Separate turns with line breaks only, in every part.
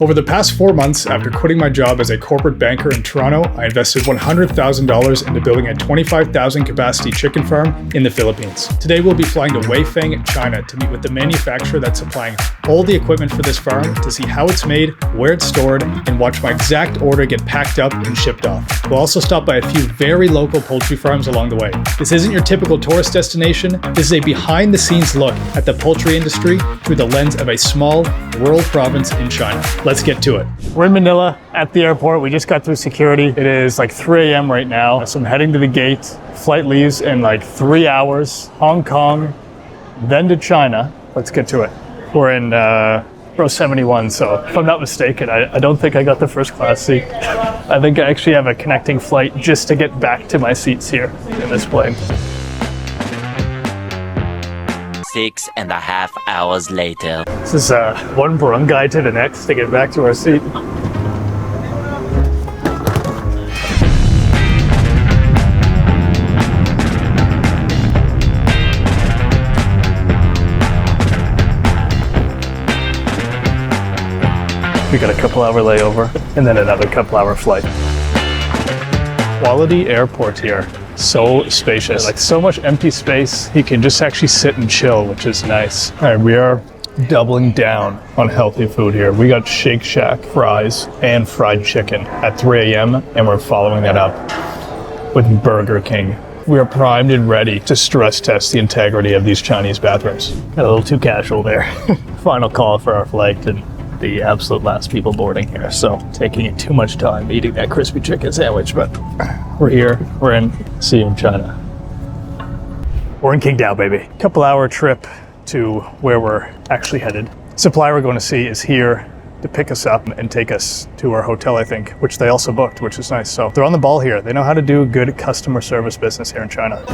Over the past 4 months, after quitting my job as a corporate banker in Toronto, I invested $100,000 into building a 25,000 capacity chicken farm in the Philippines. Today we'll be flying to Weifang, China to meet with the manufacturer that's supplying all the equipment for this farm to see how it's made, where it's stored, and watch my exact order get packed up and shipped off. We'll also stop by a few very local poultry farms along the way. This isn't your typical tourist destination. This is a behind-the-scenes look at the poultry industry through the lens of a small, rural province in China. Let's get to it.
We're in Manila at the airport. We just got through security. It is like 3 a.m. right now. So I'm heading to the gate. Flight leaves in like 3 hours. Hong Kong, then to China. Let's get to it. We're in row 71, so if I'm not mistaken, I don't think I got the first class seat. I think I actually have a connecting flight just to get back to my seats here in this plane.
6.5 hours later.
This is one barangay to the next to get back to our seat. We got a couple hour layover and then another couple hour flight. Quality airport here. So spacious, like so much empty space. You can just actually sit and chill, which is nice. All right, we are doubling down on healthy food here. We got Shake Shack fries and fried chicken at 3 a.m. and we're following that up with Burger King. We are primed and ready to stress test the integrity of these Chinese bathrooms. Got a little too casual there. Final call for our flight and the absolute last people boarding here. So taking it too much time eating that crispy chicken sandwich, but we're here, we're in. See you in China. We're in Qingdao, baby. Couple hour trip to where we're actually headed. Supplier we're going to see is here to pick us up and take us to our hotel, I think, which they also booked, which is nice. So they're on the ball here. They know how to do good customer service business here in China.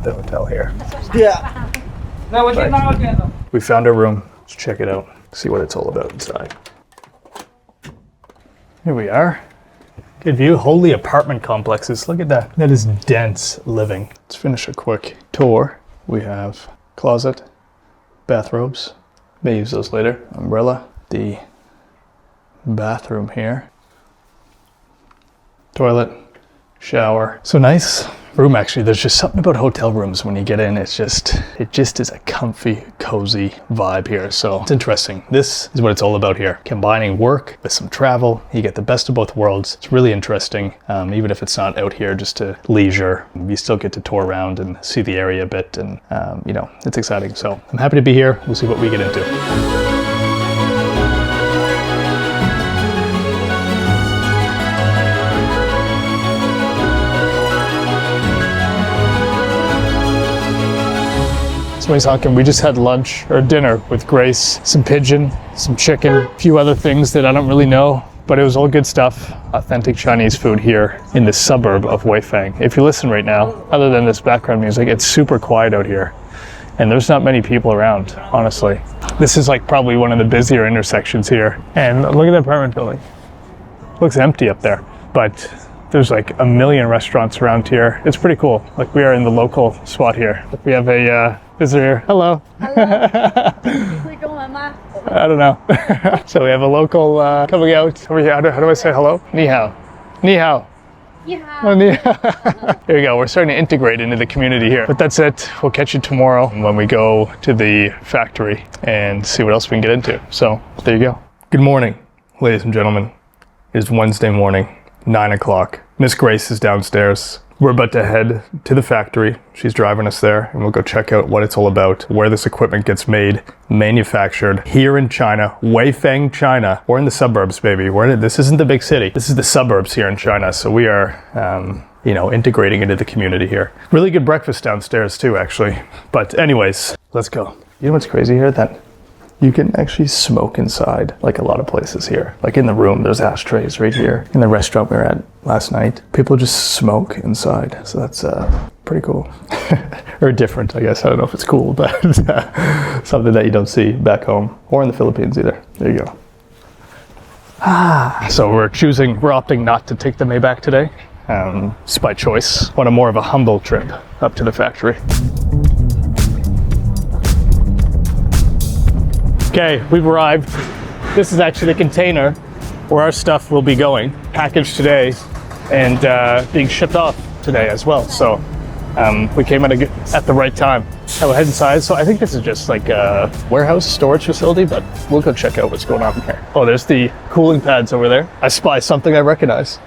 The hotel here. Yeah. Right. We found our room. Let's check it out. See what it's all about inside. Here we are. Good view. Holy apartment complexes. Look at that. That is dense living. Let's finish a quick tour. We have closet, bathrobes. May use those later. Umbrella. The bathroom here. Toilet, shower. So nice room, actually. There's just something about hotel rooms when you get in. It just is a comfy, cozy vibe here. So it's interesting. This is what it's all about here. Combining work with some travel. You get the best of both worlds. It's really interesting. Even if it's not out here just to leisure, you still get to tour around and see the area a bit. And, you know, it's exciting. So I'm happy to be here. We'll see what we get into. Somebody's honking. We just had lunch or dinner with Grace, some pigeon, some chicken, a few other things that I don't really know, but it was all good stuff. Authentic Chinese food here in the suburb of Weifang. If you listen right now, other than this background music, it's super quiet out here. And there's not many people around, honestly. This is like probably one of the busier intersections here. And look at the apartment building. Looks empty up there, but there's like a million restaurants around here. It's pretty cool. Like we are in the local spot here. We have a visitor here. Hello.
Hello.
I don't know. So we have a local coming out over here. How do I say hello? Ni hao. Ni hao.
Ni hao.
Oh, ni hao. There you go. We're starting to integrate into the community here. But that's it. We'll catch you tomorrow when we go to the factory and see what else we can get into. So there you go. Good morning, ladies and gentlemen. It is Wednesday morning. 9 o'clock. Miss Grace is downstairs. We're about to head to the factory. She's driving us there and we'll go check out what it's all about, where this equipment gets made, manufactured here in China, Weifang, China. We're in the suburbs, baby. This isn't the big city. This is the suburbs here in China. So we are, you know, integrating into the community here. Really good breakfast downstairs too, actually. But anyways, let's go. You know what's crazy here? That you can actually smoke inside, like a lot of places here. Like in the room, there's ashtrays right here. In the restaurant we were at last night, people just smoke inside. So that's pretty cool. Or different, I guess. I don't know if it's cool, but something that you don't see back home or in the Philippines either. There you go. So we're opting not to take the Maybach today. It's by choice. Want a more of a humble trip up to the factory. Okay, we've arrived. This is actually the container where our stuff will be going, packaged today and being shipped off today as well. So we came at the right time. I will head inside. So I think this is just like a warehouse storage facility, but we'll go check out what's going on here. Oh, there's the cooling pads over there. I spy something I recognize.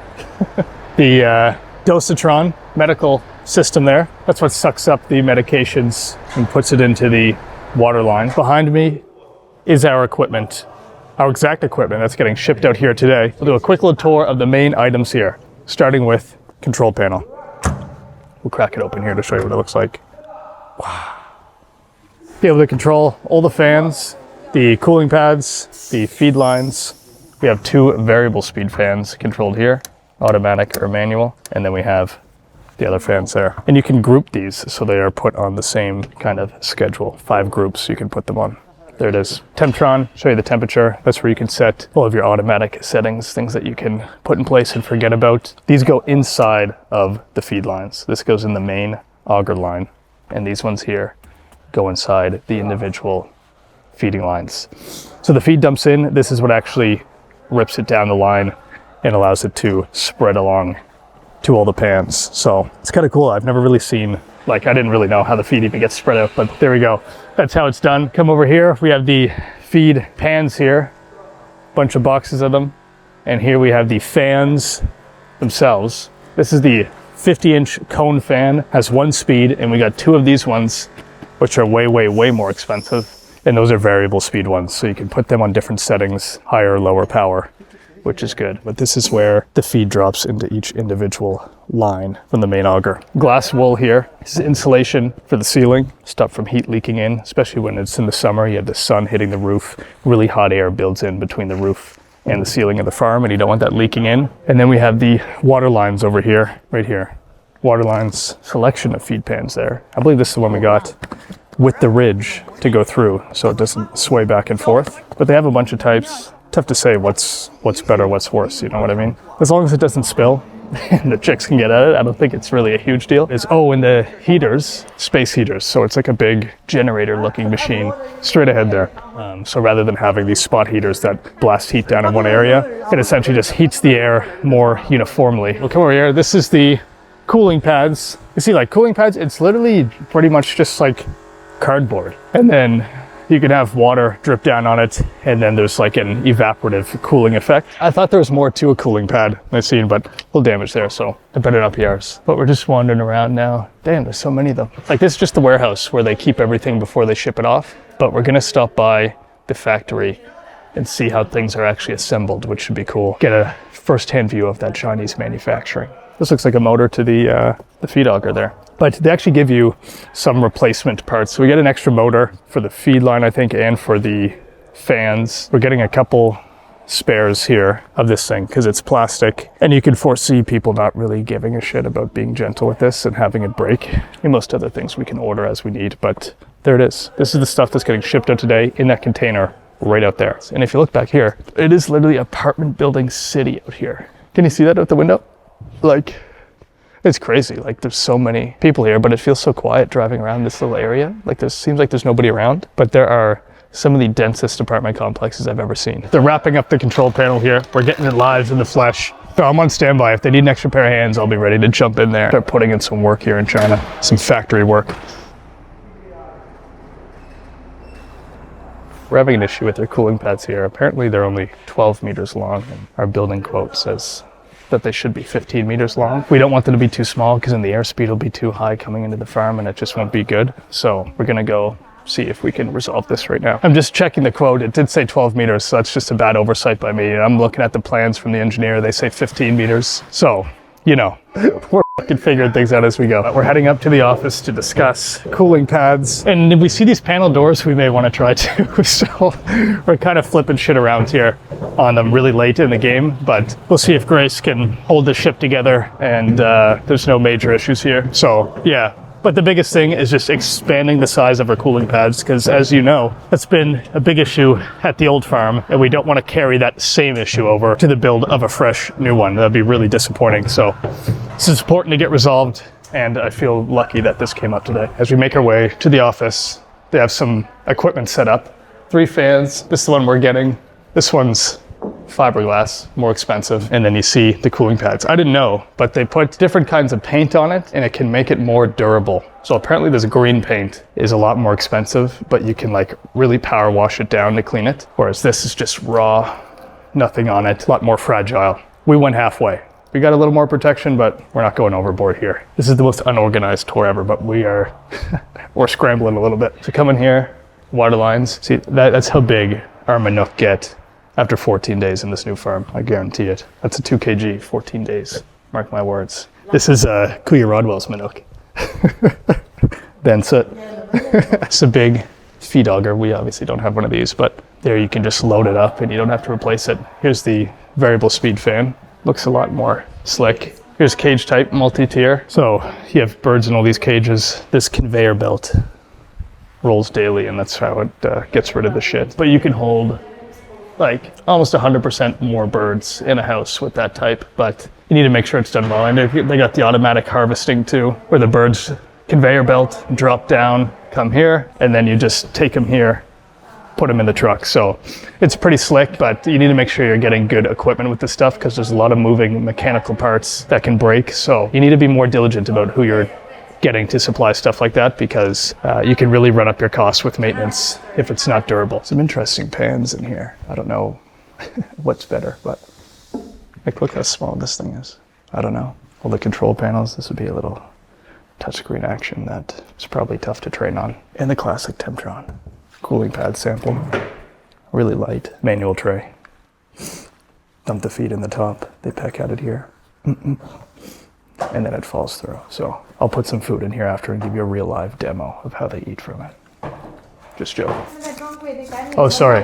The dosatron medical system there. That's what sucks up the medications and puts it into the water line. Behind me is our equipment, our exact equipment that's getting shipped out here today. We'll do a quick little tour of the main items here, starting with control panel. We'll crack it open here to show you what it looks like. Wow. Be able to control all the fans, the cooling pads, the feed lines. We have 2 variable speed fans controlled here, automatic or manual, and then we have the other fans there. And you can group these so they are put on the same kind of schedule. 5 groups you can put them on. There it is. Temptron, show you the temperature. That's where you can set all of your automatic settings, things that you can put in place and forget about. These go inside of the feed lines. This goes in the main auger line, and these ones here go inside the individual feeding lines. So the feed dumps in. This is what actually rips it down the line and allows it to spread along to all the pans. So it's kind of cool. I've never really seen, I didn't really know how the feed even gets spread out, but there we go. That's how it's done. Come over here. We have the feed pans here, bunch of boxes of them. And here we have the fans themselves. This is the 50-inch cone fan, has 1 speed, and we got 2 of these ones, which are way, way, way more expensive. And those are variable speed ones. So you can put them on different settings, higher or lower power, which is good. But this is where the feed drops into each individual line from the main auger. Glass wool here. This is insulation for the ceiling, stop from heat leaking in, especially when it's in the summer. You have the sun hitting the roof, really hot air builds in between the roof and the ceiling of the farm, and you don't want that leaking in. And then we have the water lines over here, right here. Water lines, selection of feed pans there. I believe this is the one we got with the ridge to go through so it doesn't sway back and forth. But they have a bunch of types. Tough to say what's better, what's worse, you know what I mean? As long as it doesn't spill and the chicks can get at it, I don't think it's really a huge deal. And the heaters, space heaters. So it's like a big generator looking machine straight ahead there. So rather than having these spot heaters that blast heat down in one area, it essentially just heats the air more uniformly. We'll come over here. This is the cooling pads. You see, cooling pads, it's literally pretty much just like cardboard. And then you can have water drip down on it, and then there's an evaporative cooling effect. I thought there was more to a cooling pad I've seen, but a little damage there, so I better not be ours. But we're just wandering around now. Damn, there's so many of them. This is just the warehouse where they keep everything before they ship it off. But we're gonna stop by the factory and see how things are actually assembled, which should be cool. Get a first-hand view of that Chinese manufacturing. This looks like a motor to the feed auger there. But they actually give you some replacement parts. So we get an extra motor for the feed line, I think, and for the fans. We're getting a couple spares here of this thing because it's plastic. And you can foresee people not really giving a shit about being gentle with this and having it break. And most other things we can order as we need, but there it is. This is the stuff that's getting shipped out today in that container right out there. And if you look back here, it is literally apartment building city out here. Can you see that out the window? It's crazy. There's so many people here, but it feels so quiet driving around this little area. Seems like there's nobody around, but there are some of the densest apartment complexes I've ever seen. They're wrapping up the control panel here. We're getting it live in the flesh. So I'm on standby. If they need an extra pair of hands, I'll be ready to jump in there. Start putting in some work here in China, some factory work. We're having an issue with their cooling pads here. Apparently they're only 12 meters long, and our building quote says that they should be 15 meters long. We don't want them to be too small because then the airspeed will be too high coming into the farm and it just won't be good. So we're gonna go see if we can resolve this right now. I'm just checking the quote. It did say 12 meters, so that's just a bad oversight by me. I'm looking at the plans from the engineer. They say 15 meters. So, we're fucking figuring things out as we go. We're heading up to the office to discuss cooling pads. And if we see these panel doors, we may want to try too. So we're kind of flipping shit around here on them really late in the game, but we'll see if Grace can hold the ship together and there's no major issues here. So yeah, But the biggest thing is just expanding the size of our cooling pads, because as you know, that's been a big issue at the old farm, and we don't want to carry that same issue over to the build of a fresh new one. That'd be really disappointing. So this is important to get resolved, and I feel lucky that this came up today. As we make our way to the office, they have some equipment set up. 3 fans, this is the one we're getting. This one's fiberglass, more expensive. And then you see the cooling pads. I didn't know, but they put different kinds of paint on it and it can make it more durable. So apparently this green paint is a lot more expensive, but you can like really power wash it down to clean it. Whereas this is just raw, nothing on it, a lot more fragile. We went halfway. We got a little more protection, but we're not going overboard here. This is the most unorganized tour ever, but we're scrambling a little bit. So come in here, water lines. See, that's how big our Minook get after 14 days in this new farm. I guarantee it. That's a 2 kg, 14 days. Mark my words. This is Kuya Rodwell's Minook. That's it. It's a big feed auger. We obviously don't have one of these, but there you can just load it up and you don't have to replace it. Here's the variable speed fan. Looks a lot more slick. Here's cage type multi-tier. So you have birds in all these cages. This conveyor belt rolls daily, and that's how it gets rid of the shit. But you can hold like almost 100% more birds in a house with that type, but you need to make sure it's done well. And they got the automatic harvesting too, where the birds conveyor belt drop down, come here, and then you just take them here, put them in the truck. So it's pretty slick, but you need to make sure you're getting good equipment with this stuff, because there's a lot of moving mechanical parts that can break. So you need to be more diligent about who you're getting to supply stuff like that, because you can really run up your costs with maintenance if it's not durable. Some interesting pans in here. I don't know what's better, but like, look how small this thing is. I don't know. All the control panels, this would be a little touchscreen action that is probably tough to train on. And the classic Temptron cooling pad sample, really light manual tray. Dump the feed in the top, they peck at it here. And then it falls through. So I'll put some food in here after and give you a real live demo of how they eat from it. Just joking. Oh, sorry.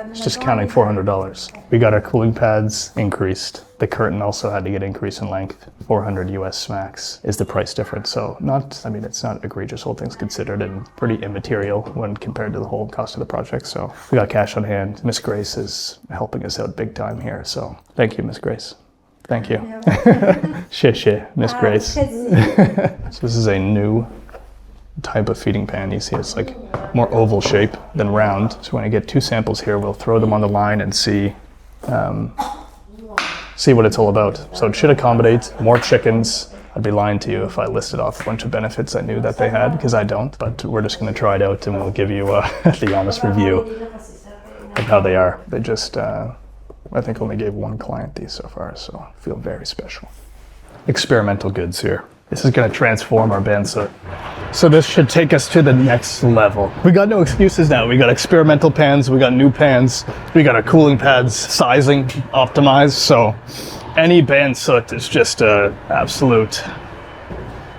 It's just counting $400. We got our cooling pads increased. The curtain also had to get increased in length. 400 US smacks is the price difference. So it's not egregious, whole things considered, and pretty immaterial when compared to the whole cost of the project. So we got cash on hand. Miss Grace is helping us out big time here. So thank you, Miss Grace. Thank you. Miss Grace. So this is a new type of feeding pan. You see it's like more oval shape than round. So when I get 2 samples here, we'll throw them on the line and see what it's all about. So it should accommodate more chickens. I'd be lying to you if I listed off a bunch of benefits I knew that they had, because I don't, but we're just going to try it out and we'll give you the honest review of how they are. They just, I think only gave 1 client these so far, so I feel very special. Experimental goods here. This is going to transform our bandsaw. So this should take us to the next level. We got no excuses now. We got experimental pans, we got new pans, we got our cooling pads sizing optimized. So any bandsaw is just a absolute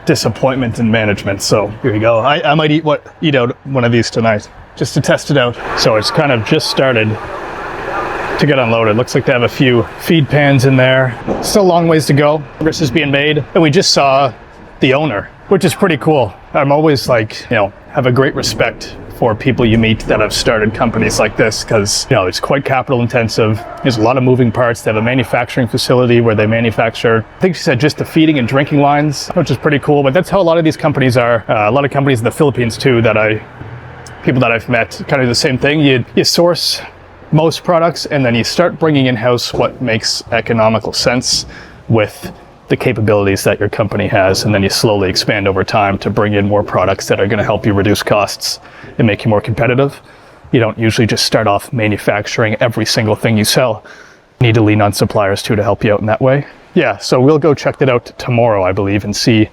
disappointment in management. So here you go. I might eat out one of these tonight just to test it out. So it's kind of just started to get unloaded. Looks like they have a few feed pans in there. Still a long ways to go. Progress is being made. And we just saw the owner, which is pretty cool. I'm always have a great respect for people you meet that have started companies like this, because it's quite capital intensive. There's a lot of moving parts. They have a manufacturing facility where they manufacture, I think she said, just the feeding and drinking lines, which is pretty cool. But that's how a lot of these companies are. A lot of companies in the Philippines too, people that I've met, kind of the same thing. You source most products, and then you start bringing in-house what makes economical sense with the capabilities that your company has, and then you slowly expand over time to bring in more products that are going to help you reduce costs and make you more competitive. You don't usually just start off manufacturing every single thing you sell. You need to lean on suppliers too to help you out in that way. Yeah, so we'll go check that out tomorrow, I believe, and see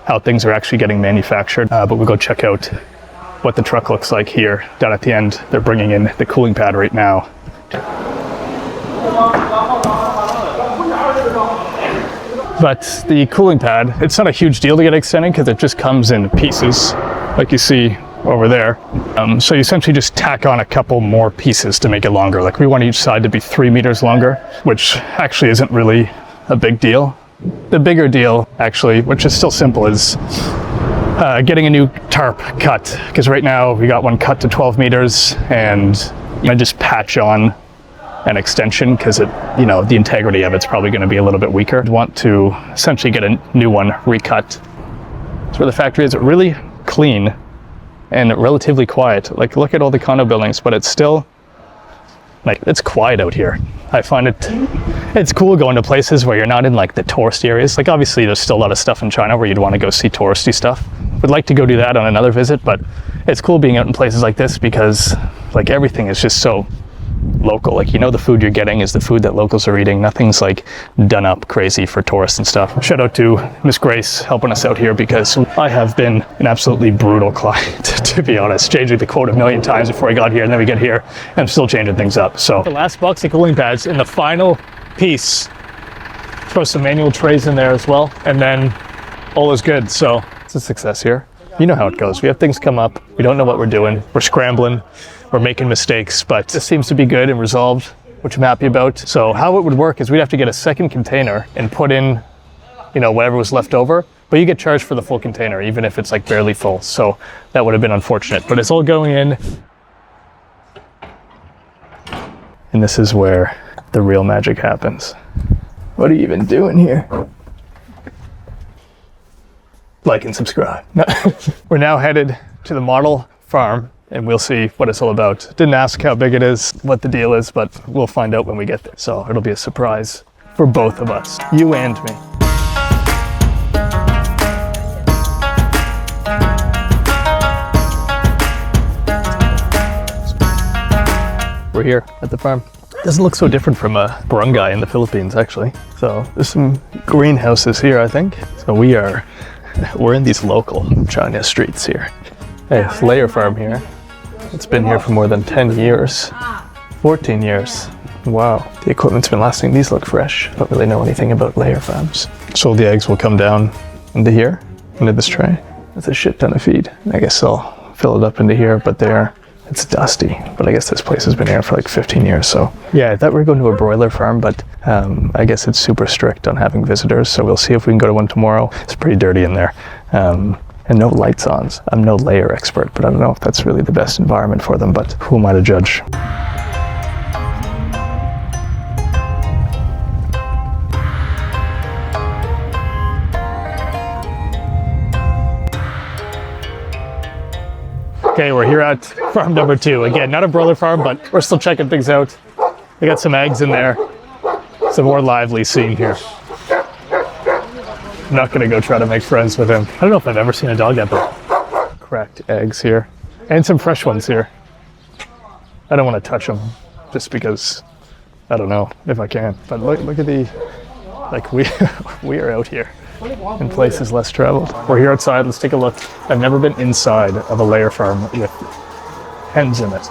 how things are actually getting manufactured. But we'll go check out what the truck looks like here. Down at the end, they're bringing in the cooling pad right now. But the cooling pad, it's not a huge deal to get extended because it just comes in pieces, like you see over there. So you essentially just tack on a couple more pieces to make it longer. Like we want each side to be 3 meters longer, which actually isn't really a big deal. The bigger deal, actually, which is still simple, is getting a new tarp cut, because right now we got one cut to 12 meters and I just patch on an extension because the integrity of it's probably going to be a little bit weaker. I want to essentially get a new one recut. That's where the factory is. Really clean and relatively quiet. Like, look at all the condo buildings, but it's still like, it's quiet out here. I find it's cool going to places where you're not in like the tourist areas. Like, obviously there's still a lot of stuff in China where you'd want to go see touristy stuff. Would like to go do that on another visit, but it's cool being out in places like this because like everything is just so local. Like, the food you're getting is the food that locals are eating. Nothing's like done up crazy for tourists and stuff. Shout out to Miss Grace helping us out here because I have been an absolutely brutal client, to be honest. Changing the quote a million times before I got here, and then we get here and I'm still changing things up. So the last box of cooling pads in the final piece. Throw some manual trays in there as well, and then all is good. So it's a success here. You know how it goes. We have things come up. We don't know what we're doing. We're scrambling. We're making mistakes, but this seems to be good and resolved, which I'm happy about. So how it would work is we'd have to get a second container and put in, whatever was left over, but you get charged for the full container, even if it's like barely full. So that would have been unfortunate, but it's all going in. And this is where the real magic happens. What are you even doing here? Like and subscribe. We're now headed to the model farm and we'll see what it's all about. Didn't ask how big it is, what the deal is, but we'll find out when we get there. So it'll be a surprise for both of us, you and me. We're here at the farm. Doesn't look so different from a barangay in the Philippines, actually. So there's some greenhouses here, I think. So we're in these local China streets here. Hey, it's layer farm here. It's been here for more than 10 years. 14 years. Wow. The equipment's been lasting. These look fresh. Don't really know anything about layer farms. So the eggs will come down into here, into this tray. That's a shit ton of feed. I guess I'll fill it up into here, but it's dusty. But I guess this place has been here for like 15 years. So yeah, I thought we were going to a broiler farm, but I guess it's super strict on having visitors. So we'll see if we can go to one tomorrow. It's pretty dirty in there. And no lights on. I'm no layer expert, but I don't know if that's really the best environment for them, but who am I to judge? Okay, we're here at farm number 2. Again, not a broiler farm, but we're still checking things out. We got some eggs in there. It's a more lively scene here. I'm not gonna go try to make friends with him. I don't know if I've ever seen a dog that big. Cracked eggs here. And some fresh ones here. I don't want to touch them just because I don't know if I can. But look at we are out here in places less traveled. We're here outside, let's take a look. I've never been inside of a layer farm with hens in it.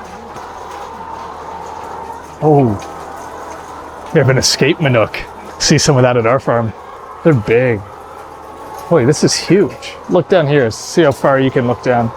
Oh, we have an escape Minook. See some of that at our farm. They're big. Boy, this is huge. Look down here, see how far you can look down.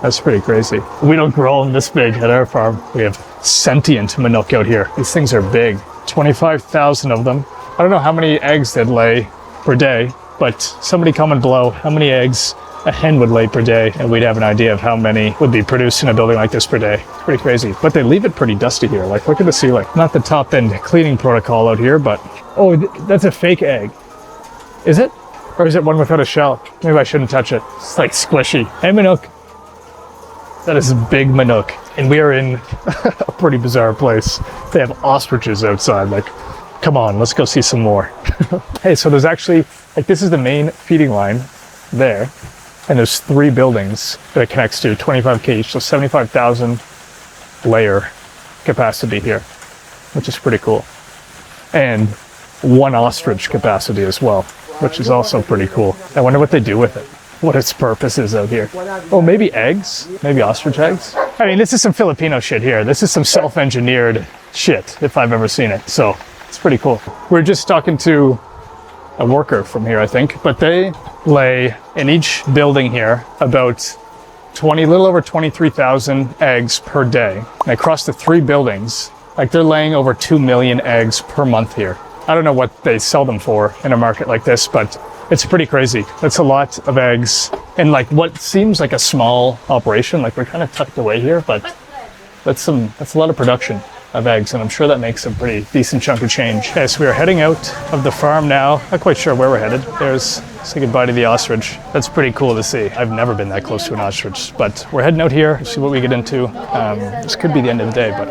That's pretty crazy. We don't grow them this big at our farm. We have sentient Minook out here. These things are big. 25,000 of them. I don't know how many eggs they'd lay per day, but somebody comment below how many eggs a hen would lay per day, and we'd have an idea of how many would be produced in a building like this per day. It's pretty crazy. But they leave it pretty dusty here. Like, look at the ceiling. Not the top end cleaning protocol out here, but that's a fake egg. Is it? Or is it one without a shell? Maybe I shouldn't touch it. It's like squishy. Hey, Minook. That is a big Minook. And we are in a pretty bizarre place. They have ostriches outside. Like, come on, let's go see some more. Hey, so there's actually, this is the main feeding line there. And there's 3 buildings that it connects to, 25K each, so 75,000 layer capacity here, which is pretty cool. And 1 ostrich capacity as well, which is also pretty cool. I wonder what they do with it, what its purpose is out here. Oh, maybe eggs, maybe ostrich eggs. I mean, this is some Filipino shit here. This is some self-engineered shit, if I've ever seen it. So it's pretty cool. We're just talking to a worker from here, I think, but they lay in each building here about little over 23,000 eggs per day. And across the 3 buildings, they're laying over 2 million eggs per month here. I don't know what they sell them for in a market like this, but It's pretty crazy. That's a lot of eggs. And like what seems like a small operation, like we're kind of tucked away here, but that's a lot of production of eggs, and I'm sure that makes a pretty decent chunk of change. Okay, so we are heading out of the farm now. Not quite sure where we're headed. Say goodbye to the ostrich. That's pretty cool to see. I've never been that close to an ostrich, but we're heading out here, see what we get into. This could be the end of the day, but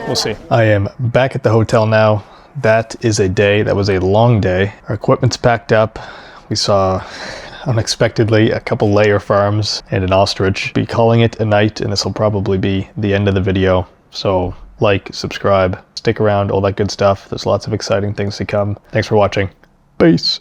we'll see. I am back at the hotel now. That is a day. That was a long day. Our equipment's packed up. We saw unexpectedly a couple layer farms and an ostrich. Be calling it a night, and this will probably be the end of the video. So like, subscribe, stick around, all that good stuff. There's lots of exciting things to come. Thanks for watching. Peace.